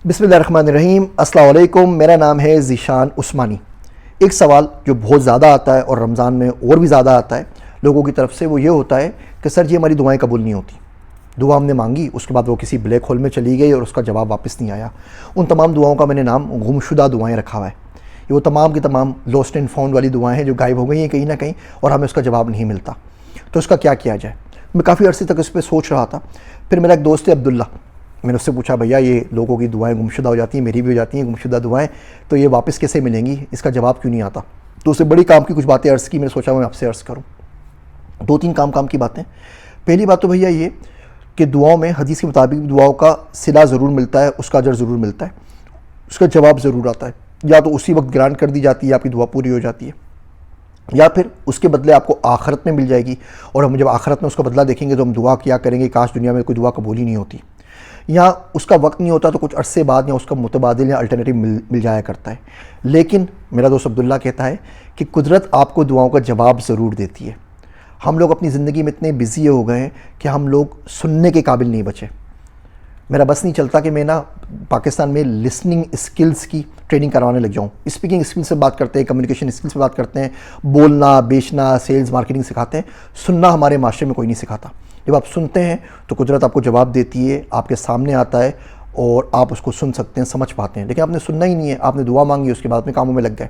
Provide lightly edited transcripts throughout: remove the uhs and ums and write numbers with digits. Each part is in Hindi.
बिस्मिल्लाहिर्रहमानिर्रहीम। अस्सलाम वालेकुम। मेरा नाम है ज़ीशान उस्मानी। एक सवाल जो बहुत ज़्यादा आता है और रमज़ान में और भी ज़्यादा आता है लोगों की तरफ से, वो ये होता है कि सर जी हमारी दुआएं कबूल नहीं होती। दुआ हमने मांगी, उसके बाद वो किसी ब्लैक होल में चली गई और उसका जवाब वापस नहीं आया। उन तमाम दुआओं का मैंने नाम गुमशुदा दुआएँ रखा हुआ है। ये वो तमाम की तमाम लॉस्ट एंड फाउंड वाली दुआएँ हैं जो गायब हो गई हैं कहीं ना कहीं और हमें उसका जवाब नहीं मिलता। तो इसका क्या किया जाए? मैं काफ़ी अर्से तक इस पर सोच रहा था। फिर मेरा एक दोस्त है अब्दुल्ला, मैंने उससे पूछा भैया ये लोगों की दुआएं गुमशुदा हो जाती हैं, मेरी भी हो जाती हैं गुमशुदा दुआएं, तो ये वापस कैसे मिलेंगी, इसका जवाब क्यों नहीं आता? तो उससे बड़ी काम की कुछ बातें अर्ज़ की, मैंने सोचा मैं आपसे अर्ज़ करूं। दो तीन काम की बातें। पहली बात तो भैया ये कि दुआओं में हदीस के मुताबिक दुआओं का सिला ज़रूर मिलता है, उसका अजर ज़रूर मिलता है, उसका जवाब ज़रूर आता है। या तो उसी वक्त ग्रांट कर दी जाती है, आपकी दुआ पूरी हो जाती है, या फिर उसके बदले आपको आखिरत में मिल जाएगी। और हम जब आखिरत में उसका बदला देखेंगे तो हम दुआ क्या करेंगे, काश दुनिया में कोई दुआ कबूल ही नहीं होती, या उसका वक्त नहीं होता तो कुछ अरसे बाद या उसका मुतबादिल या अल्टरनेटिव मिल जाया करता है। लेकिन मेरा दोस्त अब्दुल्ला कहता है कि कुदरत आपको दुआओं का जवाब ज़रूर देती है। हम लोग अपनी ज़िंदगी में इतने बिज़ी हो गए हैं कि हम लोग सुनने के काबिल नहीं बचे। मेरा बस नहीं चलता कि मैं ना पाकिस्तान में लिसनिंग स्किल्स की ट्रेनिंग करवाने लग जाऊँ। स्पीकिंग स्किल्स से बात करते हैं, कम्युनिकेशन स्किल्स से बात करते हैं, बोलना, बेचना, सेल्स, मार्केटिंग सिखाते हैं। सुनना हमारे माशरे में कोई नहीं सिखाता। जब आप सुनते हैं तो कुदरत आपको जवाब देती है, आपके सामने आता है और आप उसको सुन सकते हैं, समझ पाते हैं। लेकिन आपने सुनना ही नहीं है, आपने दुआ मांगी, उसके बाद में कामों में लग गए।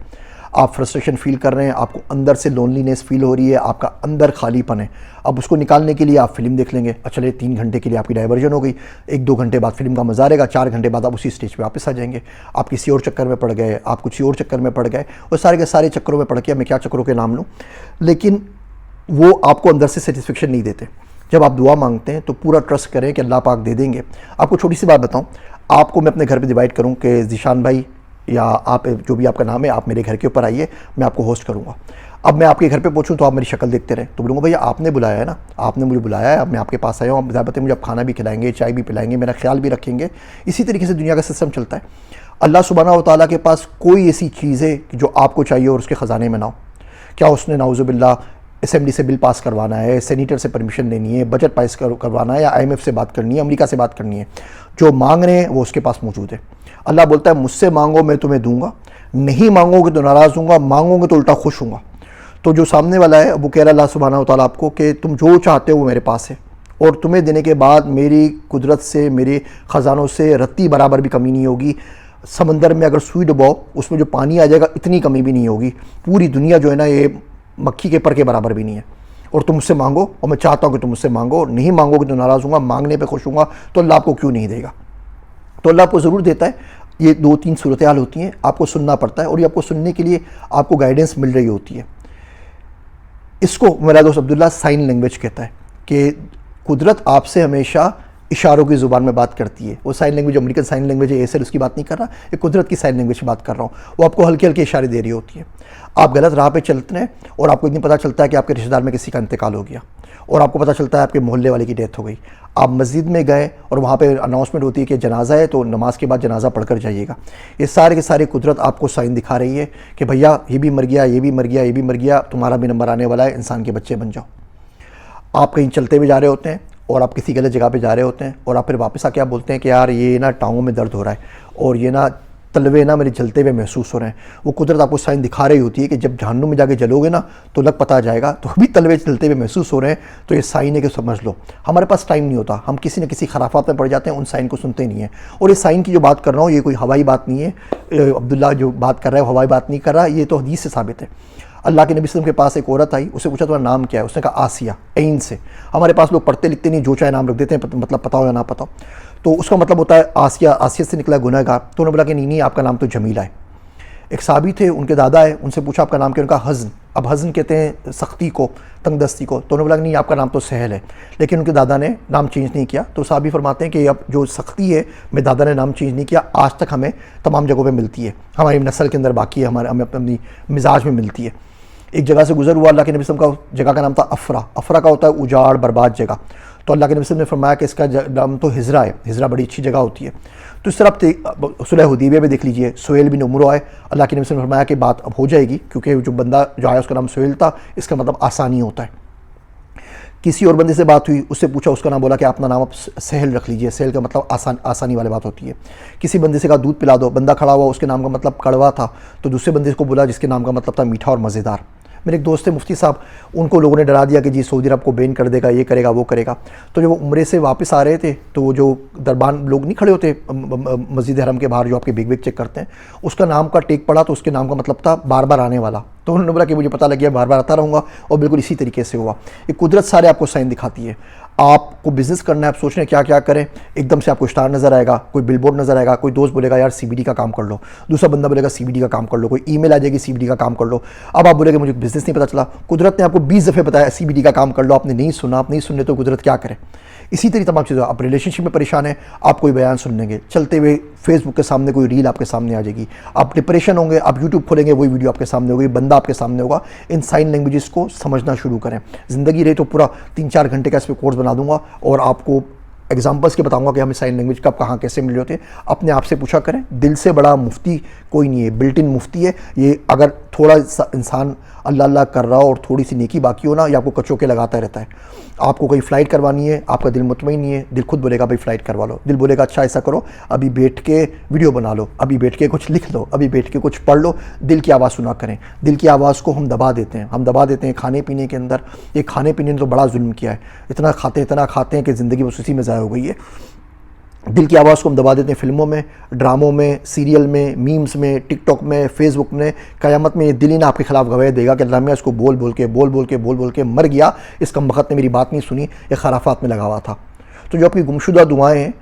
आप फ्रस्ट्रेशन फील कर रहे हैं, आपको अंदर से लोनलीनेस फील हो रही है, आपका अंदर खालीपन है। अब उसको निकालने के लिए आप फ़िल्म देख लेंगे। अच्छा चलिए 3 घंटे के लिए आपकी डाइवर्जन हो गई, 1-2 घंटे बाद फिल्म का मज़ा आएगा, 4 घंटे बाद आप उसी स्टेज पे वापस आ जाएंगे। आप किसी और चक्कर में पड़ गए, आप कुछ और चक्कर में पड़ गए, और सारे के सारे चक्करों में पड़ के, मैं क्या चक्करों के नाम लूँ, लेकिन वो आपको अंदर से सेटिस्फेक्शन नहीं देते। जब आप दुआ मांगते हैं तो पूरा ट्रस्ट करें कि अल्लाह पाक दे देंगे। आपको छोटी सी बात बताऊं, आपको मैं अपने घर पे डिवाइड करूं कि ज़ीशान भाई या आप जो भी आपका नाम है, आप मेरे घर के ऊपर आइए, मैं आपको होस्ट करूंगा। अब मैं आपके घर पे पहुंचूं तो आप मेरी शक्ल देखते रहे तो बोलूँगा भैया आपने बुलाया है ना, आपने मुझे बुलाया है, अब मैं आपके पास आया हूँ, आप ज़्यादा मुझे आप खाना भी खिलाएंगे, चाय भी पिलाएंगे, मेरा ख्याल भी रखेंगे। इसी तरीके से दुनिया का सिस्टम चलता है। अल्लाह सुब्हानहू व तआला के पास कोई ऐसी चीज़ है जो आपको चाहिए और उसके ख़जाने में ना हो? क्या उसने नाउज़ुबिल्लाह असेंबली से बिल पास करवाना है, सेनेटर से परमिशन लेनी है, बजट पास करवाना है, या IMF से बात करनी है, अमेरिका से बात करनी है? जो मांग रहे हैं वो उसके पास मौजूद है। अल्लाह बोलता है मुझसे मांगो मैं तुम्हें दूंगा, नहीं मांगोगे तो नाराज़ दूंगा, मांगोगे तो उल्टा खुश हूँगा। तो जो सामने वाला है वो कह रहा है अल्लाह सुब्हानहू व तआला आपको कि तुम जो चाहते हो वो मेरे पास है, और तुम्हें देने के बाद मेरी कुदरत से, मेरे ख़जानों से रत्ती बराबर भी कमी नहीं होगी। समंदर में अगर सुई डुबाओ उसमें जो पानी आ जाएगा इतनी कमी भी नहीं होगी। पूरी दुनिया जो है ना ये मक्खी के पर के बराबर भी नहीं है। और तुम मुझसे मांगो, और मैं चाहता हूँ कि तुम मुझसे मांगो, नहीं मांगोगे तो नाराज़ हूँगा, मांगने पे खुश हूँगा। तो अल्लाह आपको क्यों नहीं देगा? तो अल्लाह आपको ज़रूर देता है। ये 2-3 सूरत हाल होती हैं, आपको सुनना पड़ता है, और ये आपको सुनने के लिए आपको गाइडेंस मिल रही होती है। इसको मेरा दोस्त अब्दुल्ला साइन लैंग्वेज कहता है कि कुदरत आपसे हमेशा इशारों की ज़ुबान में बात करती है। वो sign language American sign language है, ऐसे उसकी बात नहीं कर रहा, ये कुदरत की साइन लैंग्वेज की बात कर रहा हूँ। वो आपको हल्के हल्के इशारे दे रही होती है। आप गलत राह पे चलते हैं और आपको इतनी पता चलता है कि आपके रिश्तेदार में किसी का इंतकाल हो गया, और आपको पता चलता है आपके मोहल्ले वाले की डेथ हो गई। आप मस्जिद में गए और वहाँ पे अनाउंसमेंट होती है कि जनाजा है, तो नमाज के बाद जनाजा पढ़कर जाइएगा। ये सारे के सारे कुदरत आपको साइन दिखा रही है कि भैया ये भी मर गया, ये भी मर गया, ये भी मर गया, तुम्हारा भी नंबर आने वाला है, इंसान के बच्चे बन जाओ। आप कहीं चलते हुए जा रहे होते हैं और आप किसी गलत जगह पे जा रहे होते हैं, और आप फिर वापस आके आप बोलते हैं कि यार ये ना टांगों में दर्द हो रहा है, और ये ना तलवे ना मेरे जलते हुए महसूस हो रहे हैं। वो कुदरत आपको साइन दिखा रही होती है कि जब जहन्नुम में जाके जलोगे ना तो लग पता जाएगा, तो अभी तलवे जलते हुए महसूस हो रहे हैं, तो ये साइन है कि समझ लो। हमारे पास टाइम नहीं होता, हम किसी न किसी खराफात में पड़ जाते हैं, उन साइन को सुनते नहीं हैं। और ये साइन की जो बात कर रहा हूँ ये कोई हवाई बात नहीं है। अब्दुल्ला जो बात कर रहा है हवाई बात नहीं कर रहा, ये तो हदीस से साबित है। अल्लाह के नबी सल्लल्लाहु अलैहि वसल्लम के पास एक औरत आई, उससे पूछा तुम्हारा नाम क्या है? उसने कहा आसिया, ऐन से। हमारे पास लोग पढ़ते लिखते नहीं, जो चाहे नाम रख देते हैं, मतलब पता हो या ना पता हो। तो उसका मतलब होता है आसिया, आसिया से निकला गुनहगार। तो उन्होंने बोला कि नहीं आपका नाम तो जमीला है। एक साहबी थे, उनके दादा है, उनसे पूछा आपका नाम क्या? उनका हज़न। अब हज़न कहते हैं सख्ती को, तंगदस्ती को। तो उन्होंने बोला नहीं आपका नाम तो सहल है, लेकिन उनके दादा ने नाम चेंज नहीं किया। तो साहबी फरमाते हैं कि अब जो सख्ती है मेरे दादा ने नाम चेंज नहीं किया, आज तक हमें तमाम जगहों पर मिलती है, हमारी नस्ल के अंदर बाकी है, हमें अपनी मिजाज में मिलती है। एक जगह से गुजर हुआ, अल्लाह के नबी सल्लल्लाहु अलैहि वसल्लम का जगह का नाम था अफ़रा। अफ़रा का होता है उजाड़ बर्बाद जगह। तो अल्लाह के नबी सल्लल्लाहु अलैहि वसल्लम ने फरमाया कि इसका नाम तो हिजरा है, हिजरा बड़ी अच्छी जगह होती है। तो इस तरह सुलह हुदैबिया में देख लीजिए, सुहेल बिन उमर आए, अल्लाह के नबी सल्लल्लाहु अलैहि वसल्लम ने फरमाया कि बात अब हो जाएगी, क्योंकि जो बंदा जो आया उसका नाम सुहेल था, इसका मतलब आसानी होता है। किसी और बंदे से बात हुई, उससे पूछा, उसका नाम बोला कि अपना नाम आप सहल रख लीजिए। सहल का मतलब आसानी वाली बात होती है। किसी बंदे से कहा दूध पिला दो, बंदा खड़ा हुआ, उसके नाम का मतलब कड़वा था, तो दूसरे बंदे को बोला जिसके नाम का मतलब था मीठा और मज़ेदार। मेरे एक दोस्त थे मुफ्ती साहब, उनको लोगों ने डरा दिया कि जी सऊदी अरब को बैन कर देगा, ये करेगा वो करेगा। तो जब वो उम्रे से वापस आ रहे थे तो वो जो दरबान लोग नहीं खड़े होते मस्जिद हरम के बाहर जो आपके बैग चेक करते हैं, उसका नाम का टेक पड़ा तो उसके नाम का मतलब था बार बार आने वाला। तो उन्होंने बोला कि मुझे पता लग गया, बार बार आता रहूँगा, और बिल्कुल इसी तरीके से हुआ। एक कुदरत सारे आपको साइन दिखाती है। आपको बिज़नेस करना है, आप सोच रहे हैं क्या क्या करें, एकदम से आपको स्टार नज़र आएगा, कोई बिलबोर्ड नज़र आएगा, कोई दोस्त बोलेगा यार CBD का काम कर लो, दूसरा बंदा बोलेगा CBD का काम कर लो, कोई ईमेल आ जाएगी CBD का काम कर लो। अब आप बोलेंगे मुझे बिज़नेस नहीं पता चला। कुदरत ने आपको 20 दफ़े बताया CBD का काम कर लो, आपने नहीं सुना। आप नहीं सुनने तो कुदरत क्या करे। इसी तरह तमाम चीज़ें। आप रिलेशनशिप में परेशान हैं, आप कोई बयान सुन लेंगे, चलते हुए फेसबुक के सामने कोई रील आपके सामने आ जाएगी। आप डिप्रेशन होंगे, आप यूट्यूब खोलेंगे, वही वीडियो आपके सामने होगी, बंदा आपके सामने होगा। इन साइन लैंग्वेजेस को समझना शुरू करें। ज़िंदगी रही तो पूरा 3-4 घंटे का इस पर कोर्स बना दूंगा और आपको एग्जाम्पल्स के बताऊंगा कि हमें साइन लैंग्वेज कब कहाँ कैसे मिल होते हैं। अपने आप से पूछा करें। दिल से बड़ा मुफ्ती कोई नहीं है, बिल्ट इन मुफ्ती है ये। अगर थोड़ा इंसान अल्लाह अल्लाह कर रहा हो और थोड़ी सी नेकी बाकी हो ना, ये आपको कचोके लगाता रहता है। आपको कोई फ़्लाइट करवानी है, आपका दिल मुतमईन नहीं है, दिल खुद बोलेगा भाई फ़्लाइट करवा लो। दिल बोलेगा अच्छा ऐसा करो, अभी बैठ के वीडियो बना लो, अभी बैठ के कुछ लिख लो, अभी बैठ के कुछ पढ़ लो। दिल की आवाज़ सुना करें। दिल की आवाज़ को हम दबा देते हैं, खाने पीने के अंदर। ये खाने पीने ने तो बड़ा जुल्म किया है। इतना खाते हैं कि ज़िंदगी बस उसी में ज़ाया हो गई है। दिल की आवाज़ को हम दबा देते हैं फिल्मों में, ड्रामों में, सीरियल में, मीम्स में, टिकटॉक में, फेसबुक में। क़यामत में ये दिल ही ना आपके खिलाफ गवाही देगा कि अल्लाह मैं इसको बोल बोल के मर गया, इस कमबख्त ने मेरी बात नहीं सुनी, ये खराफात में लगा हुआ था। तो जो आपकी गुमशुदा दुआएं हैं,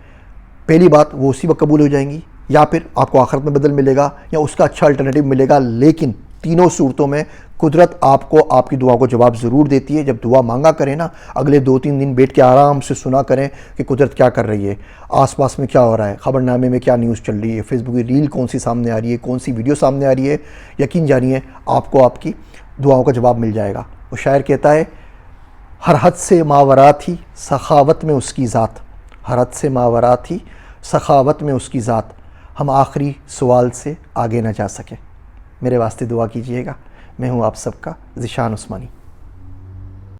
पहली बात वो उसी वक्त कबूल हो जाएंगी, या फिर आपको आखिरत में बदल मिलेगा, या उसका अच्छा अल्टरनेटिव मिलेगा। लेकिन तीनों सूरतों में कुदरत आपको आपकी दुआ को जवाब ज़रूर देती है। जब दुआ मांगा करें ना, अगले 2-3 दिन बैठ के आराम से सुना करें कि कुदरत क्या कर रही है, आसपास में क्या हो रहा है, ख़बरनामे में क्या न्यूज़ चल रही है, फेसबुक की रील कौन सी सामने आ रही है, कौन सी वीडियो सामने आ रही है। यकीन जानिए आपको आपकी दुआओं का जवाब मिल जाएगा। वो शायर कहता है, हर हद से मावरा थी सखावत में उसकी ज़ात, हर हद से मावरा थी सखावत में उसकी ज़ात, हम आखिरी सवाल से आगे न जा सके। मेरे वास्ते दुआ कीजिएगा। मैं हूँ आप सबका ज़ीशान उस्मानी।